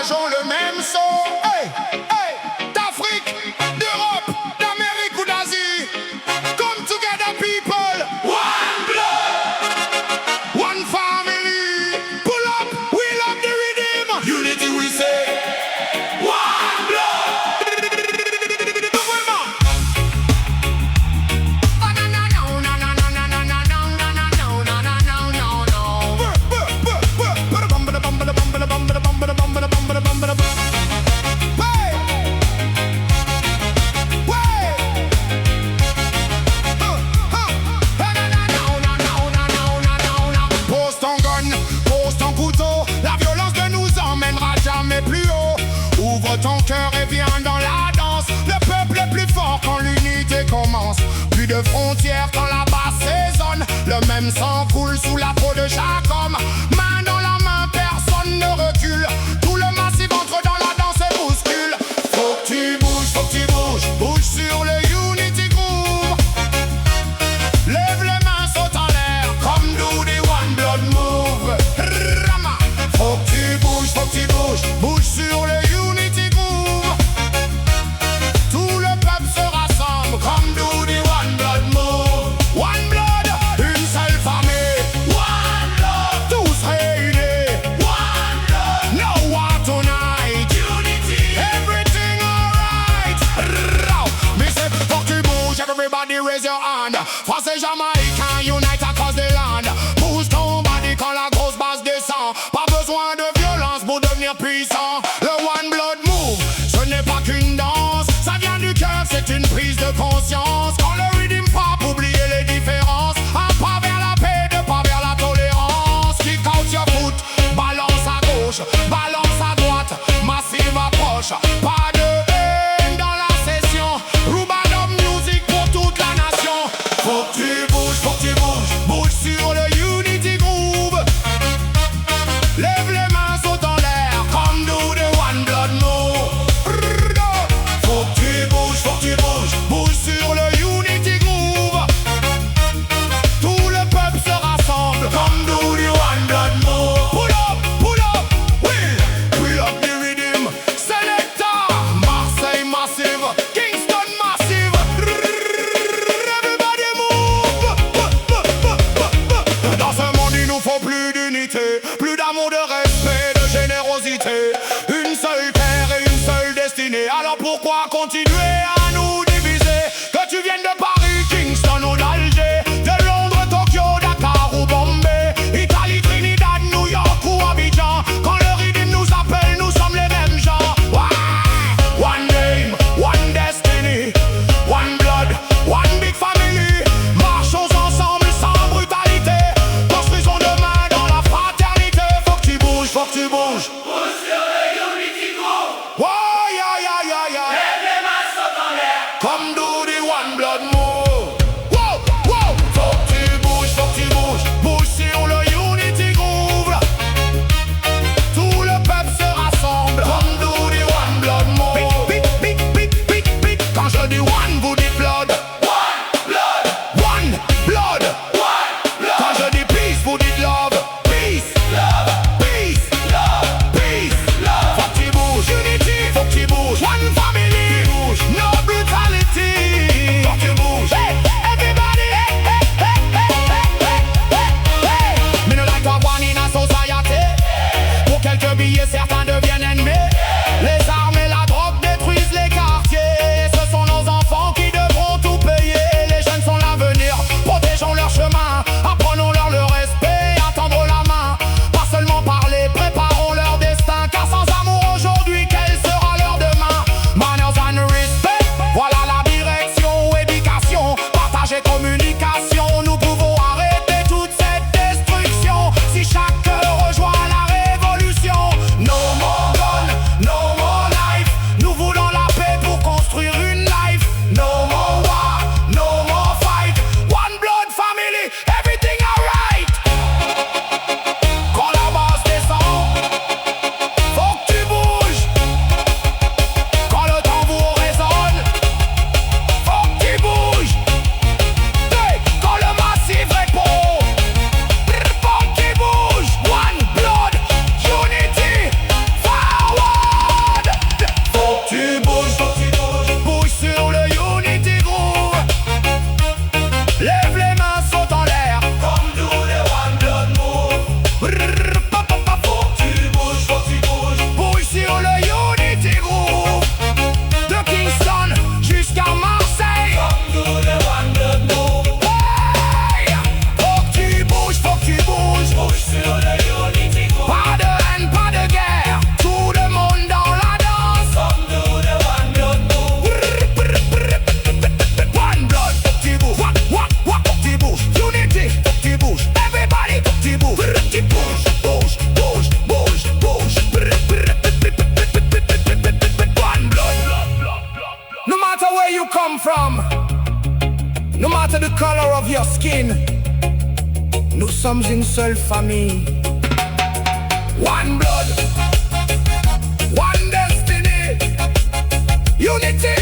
partageons le même son. Hey, hey, d'Afrique, d'Europe, d'Amérique ou d'Asie. Come together, people. One blood, one family. Pull up, we love the rhythm. Unity we say. One blood. Pose ton gun, pose ton couteau. La violence ne nous emmènera jamais plus haut. Ouvre ton cœur et viens dans la danse. Le peuple est plus fort quand l'unité commence. Plus de frontières quand la basse saisonne. Le même sang coule sous la peau de chaque homme. Main dans la main, personne ne recule. Tout le massif entre dans la danse et bouscule. Faut que tu bouges, faut que tu bouges. Bouge sur le Unity Groove. Lève les mains, saute en l'air. Comme do the One Blood Move. Rama. Faut que tu bouges, faut que tu bouges. Bouge sur le Unity Groove. Tout le peuple se rassemble. Comme do the One Blood Move. One Blood, une seule famille. One Blood, tous réunis. One Blood, no war tonight. Unity, everything alright. Mais c'est faut que tu bouges, everybody raise your hand. Français, Jamaïcains, unite across the land. Bouge ton body quand la grosse basse descend. Pas besoin de violence pour devenir puissant. Le One Blood Move, ce n'est pas qu'une danse. Ça vient du cœur, c'est une prise de conscience. Quand le rhythm frappe, oubliez les différences. Un pas vers la paix, deux pas vers la tolérance. Kick out your foot, balance à gauche, balance à droite. Massive approche, pas de haine dans la session. Rubadub music pour toute la nation. Faut que tu bouges, faut que tu bouges. Bouge sur le Unity Groove. Lève les mains, saute en l'air. Comme do the One Blood Move. Faut que tu bouges, faut que tu bouges. Bouge sur le Unity Groove. Tout le peuple se rassemble. Comme do the One Blood Move. Pull up, will. Pull up the rhythm. Selecta, Marseille massive. Kingston massive. Everybody move. Dans ce monde il nous faut plus d'unité, plus d'amour, de respect, de générosité. Une seule terre et une seule destinée. Alors pourquoi continuer à nous diviser? Que tu viennes de Paris, Kingston ou d'Alger, de Londres, Tokyo, Dakar ou Bombay, Italie, Trinidad, New York ou Abidjan. Quand le rythme nous appelle, nous sommes les mêmes gens. One name, one destiny, one blood, one big family. Marchons ensemble sans brutalité. Construisons demain dans la fraternité. Faut que tu bouges, faut que tu bouges. Bouge sur le Unity Groove. Oh, yeah. Lève les mains, saute en l'air. Come do the One Blood Move. Wow. Faut que tu bouges, faut que tu bouges. Bouge sur le Unity Groove. Tout le peuple se rassemble. Come do the One Blood Move. Pic. Quand je dis one, vous dites blood. One blood, One blood. one blood. Quand je dis peace, vous dites love. Peace, Love, peace, love, peace. love. Faut que tu bouges. Unity, faut que tu bouges. One family, bouge. No brutality. Faut que tu bouges. Everybody, Me no like to have one in a society. Pour quelques billets, certains deviennent ennemis. Les armes et la drogue détruisent les quartiers. Ce sont nos enfants qui devront tout payer. Les jeunes sont l'avenir, protégeons leur chemin. Apprenons-leur le respect, à tendre la main. Pas seulement parler, préparons leur destin. Car sans amour aujourd'hui, quel sera leur demain? Manners and respect, voilà la direction. Éducation, partage et communication. Nous pouvons arrêter toute cette destruction si chacun rejoint la révolution. No more gun, no more life. Nous voulons la paix pour construire une life. No more war, no more fight. One blood family, everything alright. Quand la basse descend, faut que tu bouges. Quand le tambour résonne, faut que tu bouges. color of your skin. Nous sommes une seule famille. One blood, one destiny, unity.